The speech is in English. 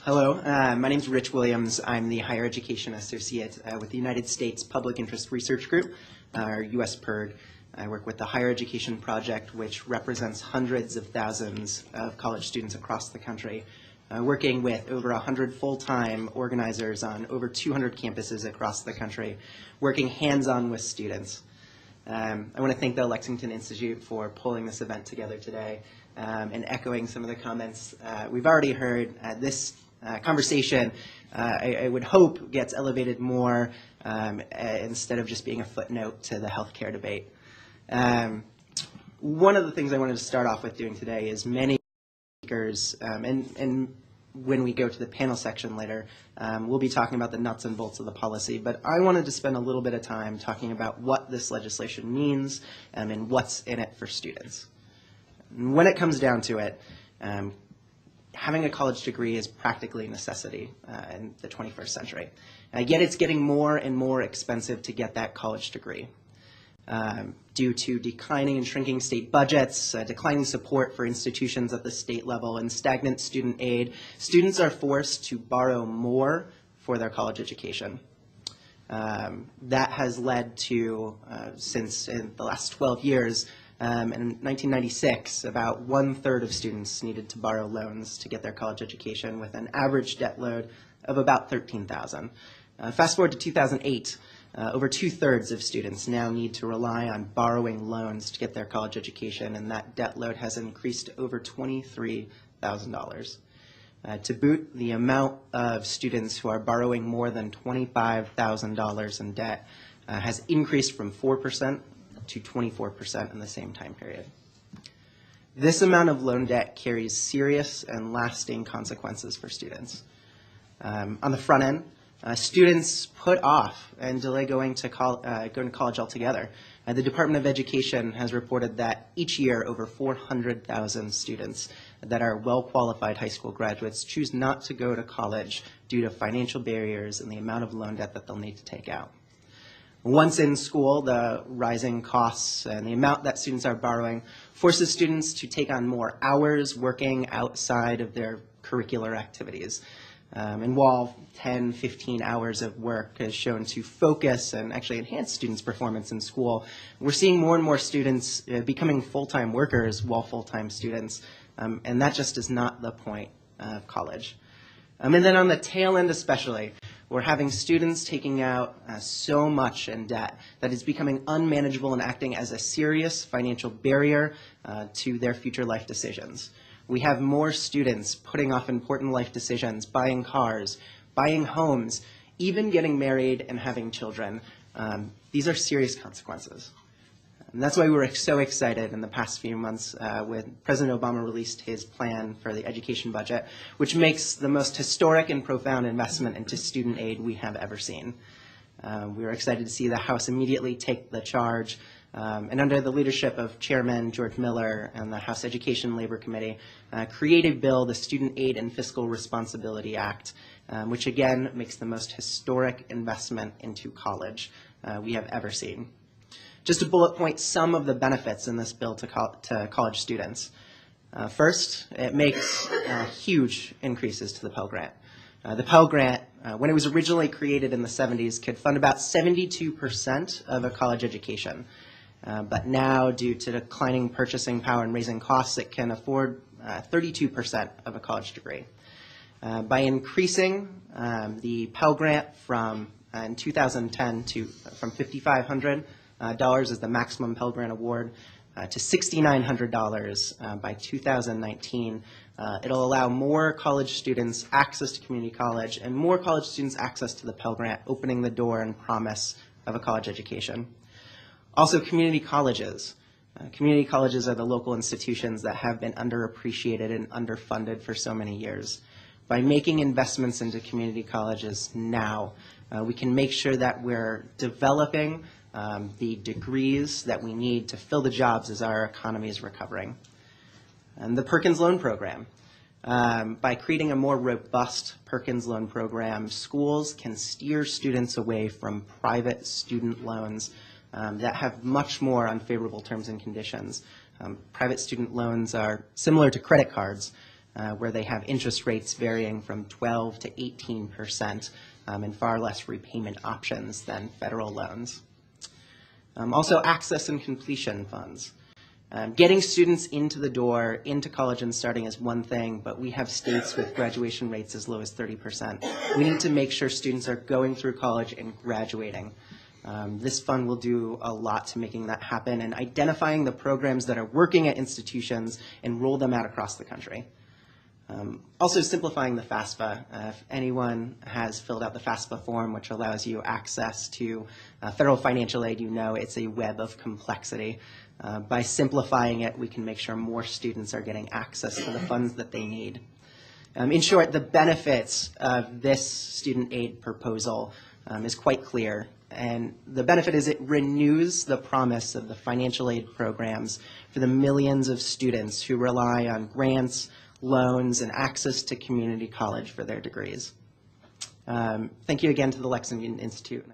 Hello, my name is Rich Williams. I'm the Higher Education Associate with the United States Public Interest Research Group, or USPIRG. I work with the Higher Education Project, which represents hundreds of thousands of college students across the country, working with over 100 full-time organizers on over 200 campuses across the country, working hands-on with students. I want to thank the Lexington Institute for pulling this event together today and echoing some of the comments we've already heard. This conversation, I would hope, gets elevated more instead of just being a footnote to the healthcare debate. One of the things I wanted to start off with doing today is many speakers, and when we go to the panel section later, we'll be talking about the nuts and bolts of the policy, but I wanted to spend a little bit of time talking about what this legislation means and what's in it for students. And when it comes down to it, having a college degree is practically a necessity in the 21st century. Yet it's getting more and more expensive to get that college degree. Due to declining and shrinking state budgets, declining support for institutions at the state level, and stagnant student aid, students are forced to borrow more for their college education. That has led to, since in the last 12 years, in 1996, about 1/3 of students needed to borrow loans to get their college education, with an average debt load of about $13,000. Fast forward to 2008, over 2/3 of students now need to rely on borrowing loans to get their college education, and that debt load has increased to over $23,000. To boot, the amount of students who are borrowing more than $25,000 in debt has increased from 4% to 24% in the same time period. This amount of loan debt carries serious and lasting consequences for students. On the front end, students put off and delay going to college altogether. The Department of Education has reported that each year over 400,000 students that are well-qualified high school graduates choose not to go to college due to financial barriers and the amount of loan debt that they'll need to take out. Once in school, the rising costs and the amount that students are borrowing forces students to take on more hours working outside of their curricular activities. And while 10, 15 hours of work is shown to focus and actually enhance students' performance in school, we're seeing more and more students becoming full-time workers while full-time students, and that just is not the point of college. And then on the tail end especially, we're having students taking out so much in debt that it's becoming unmanageable and acting as a serious financial barrier to their future life decisions. We have more students putting off important life decisions, buying cars, buying homes, even getting married and having children. These are serious consequences. And that's why we were so excited in the past few months when President Obama released his plan for the education budget, which makes the most historic and profound investment into student aid we have ever seen. We were excited to see the House immediately take the charge, and under the leadership of Chairman George Miller and the House Education and Labor Committee, create a bill, the Student Aid and Fiscal Responsibility Act, which again makes the most historic investment into college we have ever seen. Just to bullet point some of the benefits in this bill to college students. First, it makes huge increases to the Pell Grant. The Pell Grant, when it was originally created in the 70s, could fund about 72% of a college education. But now, due to declining purchasing power and raising costs, it can afford 32% of a college degree. By increasing the Pell Grant from in 2010 from $5,500 is the maximum Pell Grant award to $6,900 by 2019. It'll allow more college students access to community college and more college students access to the Pell Grant, opening the door and promise of a college education. Also, community colleges. Community colleges are the local institutions that have been underappreciated and underfunded for so many years. By making investments into community colleges now, we can make sure that we're developing the degrees that we need to fill the jobs as our economy is recovering. And the Perkins Loan Program. By creating a more robust Perkins Loan Program, schools can steer students away from private student loans that have much more unfavorable terms and conditions. Private student loans are similar to credit cards. where they have interest rates varying from 12 to 18%, and far less repayment options than federal loans. Also, access and completion funds. Getting students into the door, into college and starting is one thing, but we have states with graduation rates as low as 30%. We need to make sure students are going through college and graduating. This fund will do a lot to making that happen and identifying the programs that are working at institutions and roll them out across the country. Also simplifying the FAFSA. If anyone has filled out the FAFSA form, which allows you access to federal financial aid, you know it's a web of complexity. By simplifying it, we can make sure more students are getting access to the funds that they need. In short, the benefits of this student aid proposal is quite clear. And the benefit is it renews the promise of the financial aid programs for the millions of students who rely on grants, loans, and access to community college for their degrees. Thank you again to the Lexington Institute.